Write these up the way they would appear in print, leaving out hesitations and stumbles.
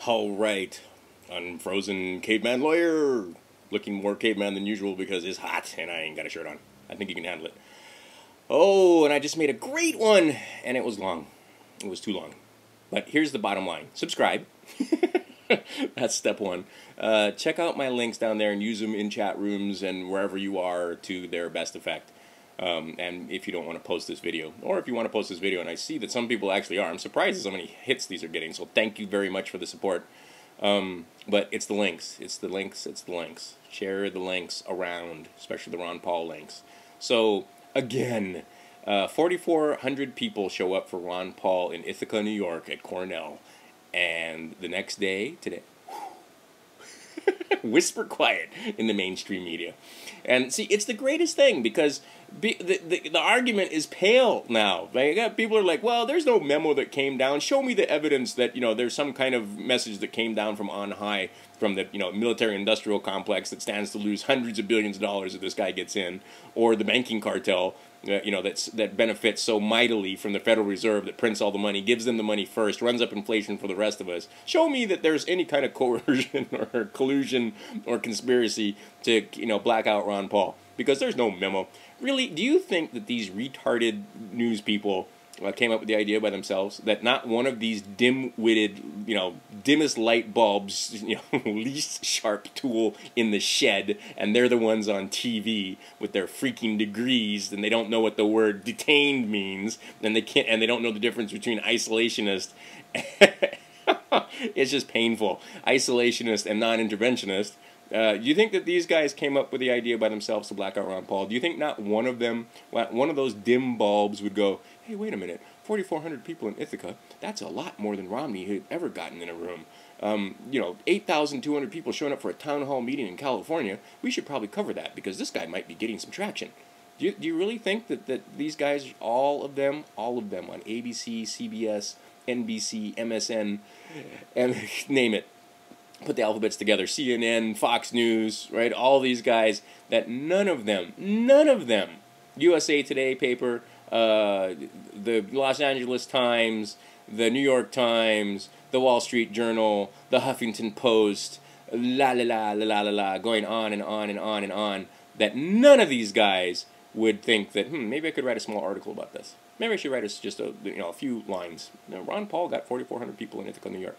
All right, unfrozen caveman lawyer, looking more caveman than usual because it's hot and I ain't got a shirt on. I think you can handle it. Oh, and I just made a great one, and it was long. It was too long. But here's the bottom line. Subscribe. That's step one. Check out my links down there and use them in chat rooms and wherever you are to their best effect. And if you don't want to post this video, or if you want to post this video, and I see that some people actually are, I'm surprised at how many hits these are getting, so thank you very much for the support. But it's the links. It's the links. It's the links. Share the links around, especially the Ron Paul links. So, again, 4,400 people show up for Ron Paul in Ithaca, New York at Cornell. And the next day, today, whisper quiet in the mainstream media. And see, it's the greatest thing because the argument is pale now. Like, people are like, well, there's no memo that came down. Show me the evidence that, you know, there's some kind of message that came down from on high from the, you know, military-industrial complex that stands to lose hundreds of billions of dollars if this guy gets in, or the banking cartel, you know, that benefits so mightily from the Federal Reserve that prints all the money, gives them the money first, runs up inflation for the rest of us. Show me that there's any kind of coercion or collusion or conspiracy to, you know, black out Ron Paul, because there's no memo. Really, do you think that these retarded news people came up with the idea by themselves, that not one of these dim-witted, you know, dimmest light bulbs, you know, least sharp tool in the shed, and they're the ones on TV with their freaking degrees, and they don't know what the word detained means, and they don't know the difference between isolationist. It's just painful. Isolationist and non-interventionist. Do you think that these guys came up with the idea by themselves to black out Ron Paul? Do you think not one of them, one of those dim bulbs would go, hey, wait a minute, 4,400 people in Ithaca, that's a lot more than Romney had ever gotten in a room. You know, 8,200 people showing up for a town hall meeting in California, we should probably cover that because this guy might be getting some traction. Do you really think that these guys, all of them on ABC, CBS, NBC, MSN, and name it, put the alphabets together, CNN, Fox News, right, all these guys, that none of them, USA Today paper, the Los Angeles Times, the New York Times, the Wall Street Journal, the Huffington Post, going on and on and on and on, that none of these guys would think that, maybe I could write a small article about this. Maybe I should write just a few lines. You know, Ron Paul got 4,400 people in Ithaca, New York.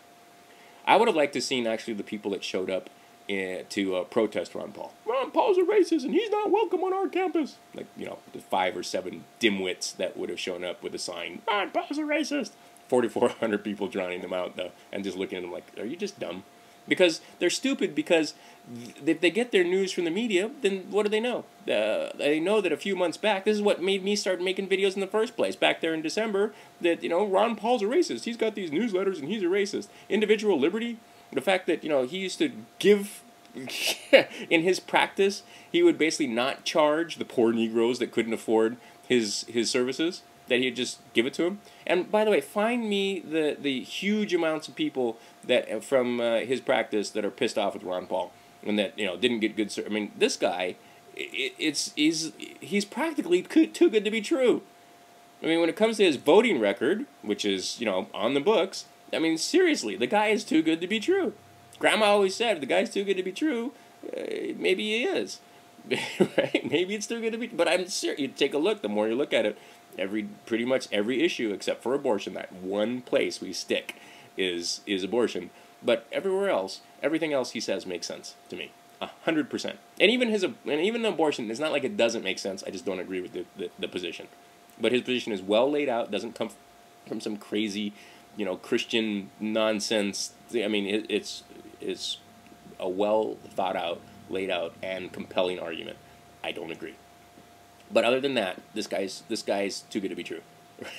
I would have liked to have seen actually the people that showed up to protest Ron Paul. Ron Paul's a racist and he's not welcome on our campus. Like, you know, the 5 or 7 dimwits that would have shown up with a sign, Ron Paul's a racist. 4,400 people drowning them out, though, and just looking at them like, are you just dumb? Because they're stupid, because if they get their news from the media, then what do they know? They know that a few months back, this is what made me start making videos in the first place, back there in December, that, you know, Ron Paul's a racist. He's got these newsletters and he's a racist. Individual liberty, the fact that, you know, he used to give, in his practice, he would basically not charge the poor Negroes that couldn't afford his services, that he'd just give it to him. And by the way, find me the huge amounts of people that from his practice that are pissed off with Ron Paul and that, you know, didn't get good service. I mean, this guy, he's practically too good to be true. I mean, when it comes to his voting record, which is, you know, on the books, I mean, seriously, the guy is too good to be true. Grandma always said, if the guy's too good to be true, maybe he is. Right? Maybe it's too good to be, but I'm serious. You take a look, the more you look at it, pretty much every issue except for abortion, that one place we stick is abortion. But everywhere else, everything else he says makes sense to me, 100%. And even the abortion, it's not like it doesn't make sense. I just don't agree with the position. But his position is well laid out. Doesn't come from some crazy, you know, Christian nonsense. I mean, it's a well thought out, laid out, and compelling argument. I don't agree. But other than that, this guy's too good to be true.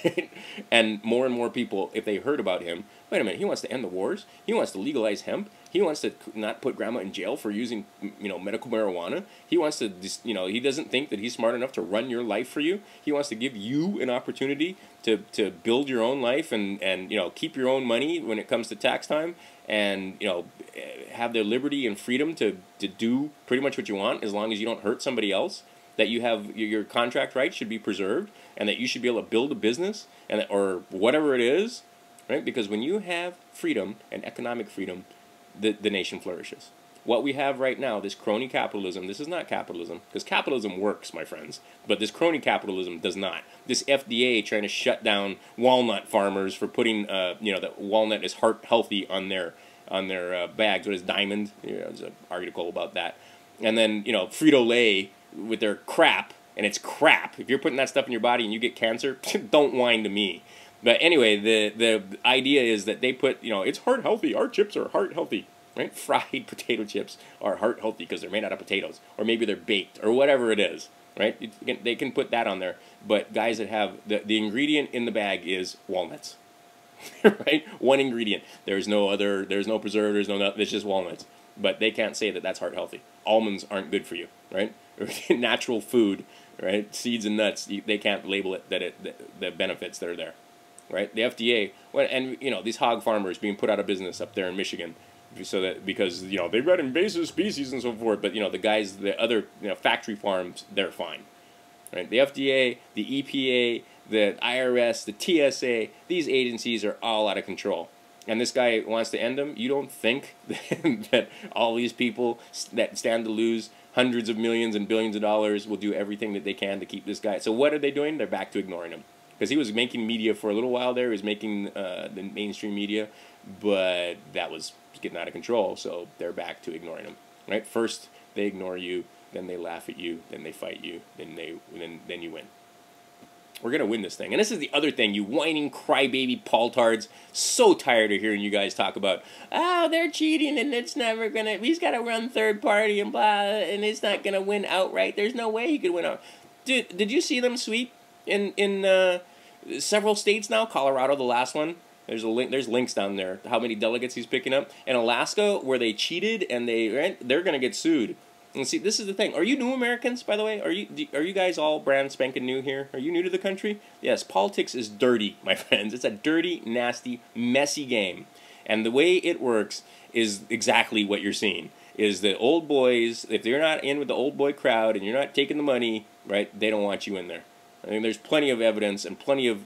Right? And more people, if they heard about him, wait a minute, he wants to end the wars, he wants to legalize hemp, he wants to not put grandma in jail for using, you know, medical marijuana, he wants to, you know, he doesn't think that he's smart enough to run your life for you, he wants to give you an opportunity to build your own life and, you know, keep your own money when it comes to tax time, and, you know, have their liberty and freedom to do pretty much what you want as long as you don't hurt somebody else. That you have your contract rights should be preserved, and that you should be able to build a business, and or whatever it is, right? Because when you have freedom and economic freedom, the nation flourishes. What we have right now, this crony capitalism, this is not capitalism, because capitalism works, my friends, but this crony capitalism does not. This FDA trying to shut down walnut farmers for putting, that walnut is heart healthy on their bags. What is Diamond? There's an article about that. And then, Frito-Lay with their crap, and it's crap. If you're putting that stuff in your body and you get cancer, don't whine to me. But anyway, the idea is that they put, it's heart healthy. Our chips are heart healthy. Right? Fried potato chips are heart healthy because they're made out of potatoes, or maybe they're baked, or whatever it is. Right? They can put that on there. But guys that have the ingredient in the bag is walnuts. Right? One ingredient. There's no preservatives, it's just walnuts. But they can't say that that's heart healthy. Almonds aren't good for you, right? Natural food, right? Seeds and nuts, they can't label it the benefits that are there, right? The FDA, and these hog farmers being put out of business up there in Michigan, because they've got invasive species and so forth. But the guys, the other factory farms, they're fine, right? The FDA, the EPA, the IRS, the TSA, these agencies are all out of control. And this guy wants to end them. You don't think that all these people that stand to lose hundreds of millions and billions of dollars will do everything that they can to keep this guy? So what are they doing? They're back to ignoring him. Because he was making media for a little while there. He was making the mainstream media. But that was getting out of control. So they're back to ignoring him. Right? First, they ignore you. Then they laugh at you. Then they fight you. Then you win. We're going to win this thing. And this is the other thing, you whining crybaby paltards. So tired of hearing you guys talk about, they're cheating and it's never going to, he's got to run third party and blah, and it's not going to win outright. There's no way he could win out. Did you see them sweep in several states now? Colorado, the last one. There's links down there, how many delegates he's picking up. In Alaska, where they cheated and they're going to get sued. And see, this is the thing. Are you new Americans, by the way? Are you guys all brand spanking new here? Are you new to the country? Yes, politics is dirty, my friends. It's a dirty, nasty, messy game. And the way it works is exactly what you're seeing. Is the old boys, if you're not in with the old boy crowd and you're not taking the money, right, they don't want you in there. I mean, there's plenty of evidence and plenty of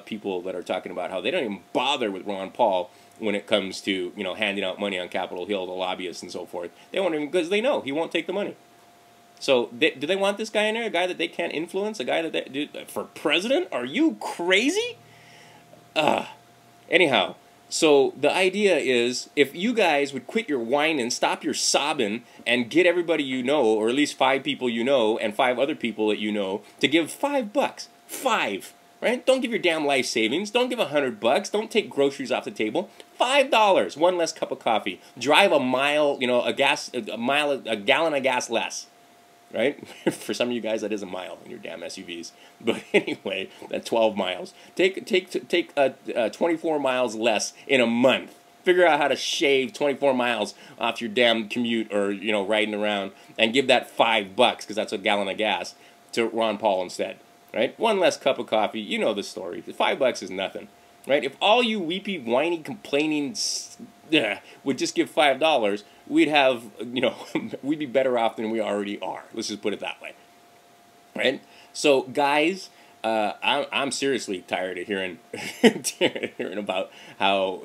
people that are talking about how they don't even bother with Ron Paul when it comes to, handing out money on Capitol Hill to lobbyists and so forth. They won't even, because they know he won't take the money. So, do they want this guy in there? A guy that they can't influence? A guy for president? Are you crazy? Anyhow, so the idea is, if you guys would quit your whining, stop your sobbing, and get everybody you know, or at least 5 people you know, and 5 other people that you know, to give $5. 5. Right? Don't give your damn life savings. Don't give $100. Don't take groceries off the table. $5. One less cup of coffee. Drive a mile. A gallon of gas less. Right? For some of you guys, that is a mile in your damn SUVs. But anyway, that's 12 miles. Take 24 miles less in a month. Figure out how to shave 24 miles off your damn commute or riding around, and give that $5 because that's a gallon of gas to Ron Paul instead. Right? One less cup of coffee. You know the story. The $5 is nothing. Right? If all you weepy, whiny, complaining would just give $5, we'd have, we'd be better off than we already are. Let's just put it that way. Right? So, guys, I'm seriously tired of hearing about how,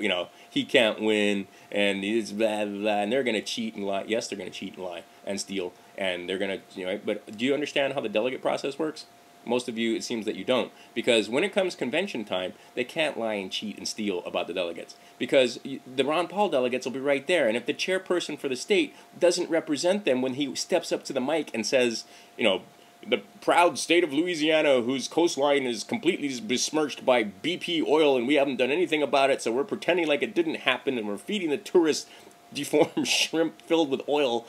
he can't win and it's blah, blah, blah, and they're going to cheat and lie. Yes, they're going to cheat and lie and steal, and they're going to, but do you understand how the delegate process works? Most of you, it seems that you don't. Because when it comes convention time, they can't lie and cheat and steal about the delegates. Because the Ron Paul delegates will be right there. And if the chairperson for the state doesn't represent them when he steps up to the mic and says, the proud state of Louisiana, whose coastline is completely besmirched by BP oil and we haven't done anything about it, so we're pretending like it didn't happen and we're feeding the tourists deformed shrimp filled with oil.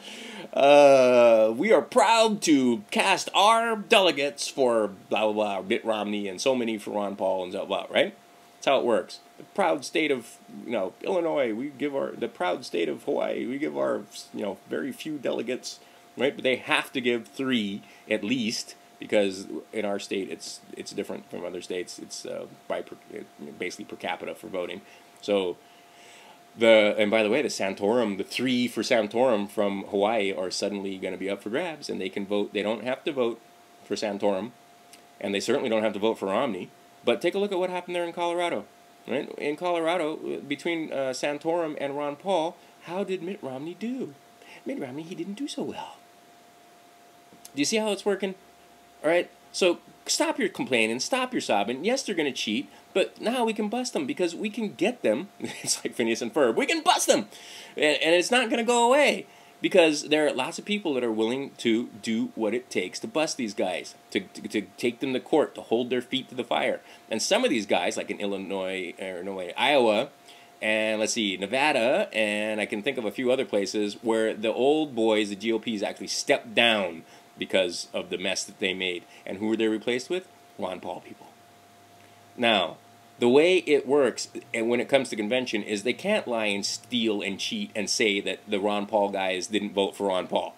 We are proud to cast our delegates for blah, blah, blah, Mitt Romney and so many for Ron Paul and blah, blah, right? That's how it works. The proud state of, Illinois, the proud state of Hawaii, we give our, very few delegates, right? But they have to give 3 at least, because in our state it's different from other states. It's basically per capita for voting. So, and by the way, the 3 for Santorum from Hawaii are suddenly going to be up for grabs, and they can vote. They don't have to vote for Santorum, and they certainly don't have to vote for Romney. But take a look at what happened there in Colorado. Right? In Colorado, between Santorum and Ron Paul, how did Mitt Romney do? Mitt Romney, he didn't do so well. Do you see how it's working? All right? So stop your complaining, stop your sobbing. Yes, they're going to cheat, but now we can bust them because we can get them. It's like Phineas and Ferb. We can bust them, and it's not going to go away because there are lots of people that are willing to do what it takes to bust these guys, to take them to court, to hold their feet to the fire. And some of these guys, like in Iowa, and let's see, Nevada, and I can think of a few other places where the old boys, the GOPs, actually stepped down because of the mess that they made. And who were they replaced with? Ron Paul people. Now, the way it works and when it comes to convention is they can't lie and steal and cheat and say that the Ron Paul guys didn't vote for Ron Paul.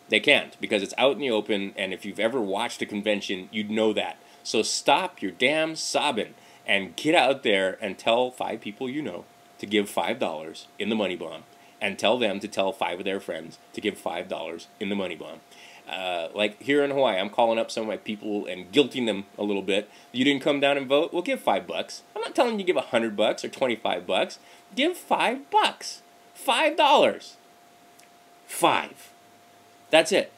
They can't, because it's out in the open, and if you've ever watched a convention, you'd know that. So stop your damn sobbing and get out there and tell 5 people you know to give $5 in the money bomb, and tell them to tell 5 of their friends to give $5 in the money bomb. Like here in Hawaii, I'm calling up some of my people and guilting them a little bit. You didn't come down and vote? Well, give $5. I'm not telling you to give $100 or $25. Give $5. $5. 5. That's it.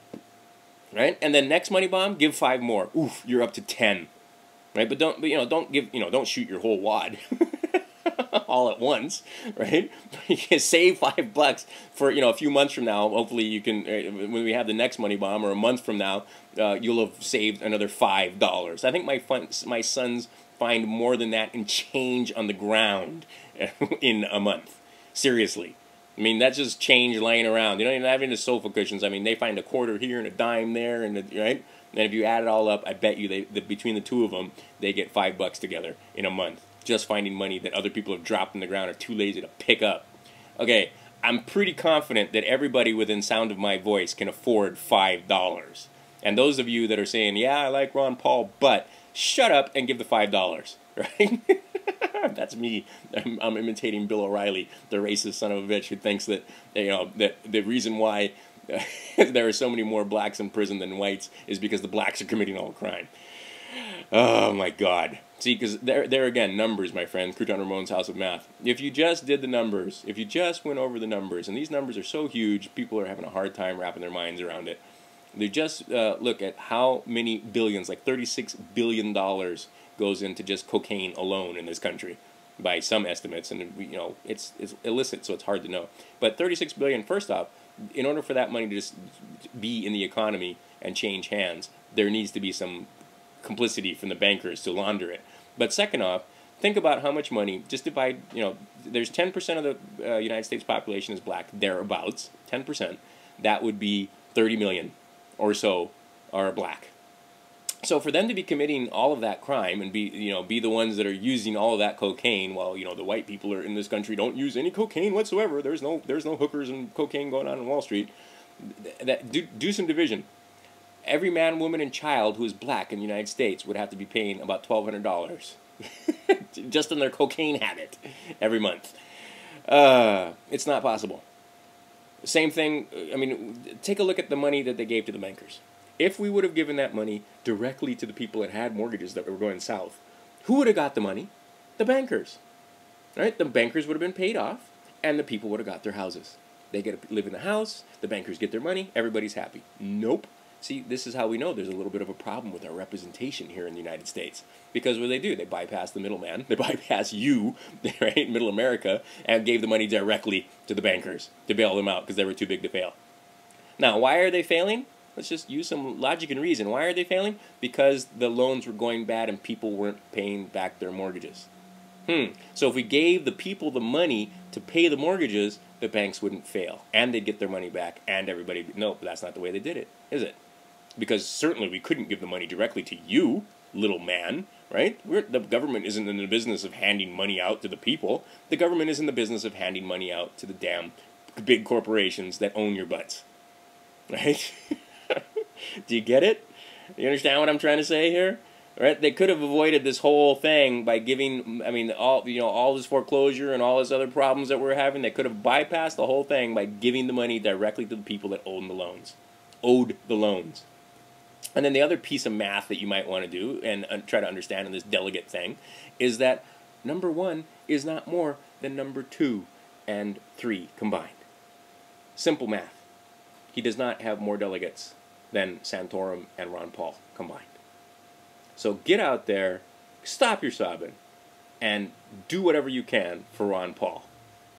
Right? And then next money bomb, give 5 more. Oof, you're up to 10. Right? But don't shoot your whole wad. All at once, right? You can save $5 for a few months from now. Hopefully, you can when we have the next money bomb, or a month from now, you'll have saved another $5. I think my sons find more than that in change on the ground in a month. Seriously, I mean that's just change laying around. You don't even have any sofa cushions. I mean they find a quarter here and a dime there, and right. And if you add it all up, I bet you between the two of them, they get $5 together in a month. Just finding money that other people have dropped on the ground or too lazy to pick up. Okay, I'm pretty confident that everybody within sound of my voice can afford $5. And those of you that are saying, yeah, I like Ron Paul, but shut up and give the $5, right? That's me. I'm imitating Bill O'Reilly, the racist son of a bitch who thinks that, that the reason why there are so many more blacks in prison than whites is because the blacks are committing all the crime. Oh, my God. See, because there again, numbers, my friend, Crouton Ramon's House of Math. If you just did the numbers, if you just went over the numbers, and these numbers are so huge, people are having a hard time wrapping their minds around it. They just look at how many billions, like $36 billion goes into just cocaine alone in this country, by some estimates, and it's illicit, so it's hard to know. But $36 billion, first off, in order for that money to just be in the economy and change hands, there needs to be some complicity from the bankers to launder it. But second off, think about how much money, just divide, there's 10% of the United States population is black, thereabouts, 10%. That would be 30 million or so are black. So for them to be committing all of that crime and be the ones that are using all of that cocaine, while, the white people are in this country don't use any cocaine whatsoever, there's no hookers and cocaine going on Wall Street, do some division. Every man, woman, and child who is black in the United States would have to be paying about $1,200 just on their cocaine habit every month. It's not possible. Same thing, I mean, take a look at the money that they gave to the bankers. If we would have given that money directly to the people that had mortgages that were going south, who would have got the money? The bankers. Right? The bankers would have been paid off, and the people would have got their houses. They get to live in the house, the bankers get their money, everybody's happy. Nope. See, this is how we know there's a little bit of a problem with our representation here in the United States. Because what do? They bypass the middleman. They bypass you, right, middle America, and gave the money directly to the bankers to bail them out because they were too big to fail. Now, why are they failing? Let's just use some logic and reason. Why are they failing? Because the loans were going bad and people weren't paying back their mortgages. So if we gave the people the money to pay the mortgages, the banks wouldn't fail. And they'd get their money back, and everybody... No, that's not the way they did it, is it? Because certainly we couldn't give the money directly to you, little man, right? The government isn't in the business of handing money out to the people. The government is in the business of handing money out to the damn big corporations that own your butts. Right? Do you get it? You understand what I'm trying to say here? Right? They could have avoided this whole thing by giving, all this foreclosure and all this other problems that we're having. They could have bypassed the whole thing by giving the money directly to the people that owed the loans. And then the other piece of math that you might want to do and try to understand in this delegate thing is that number 1 is not more than number 2 and 3 combined. Simple math. He does not have more delegates than Santorum and Ron Paul combined. So get out there, stop your sobbing, and do whatever you can for Ron Paul.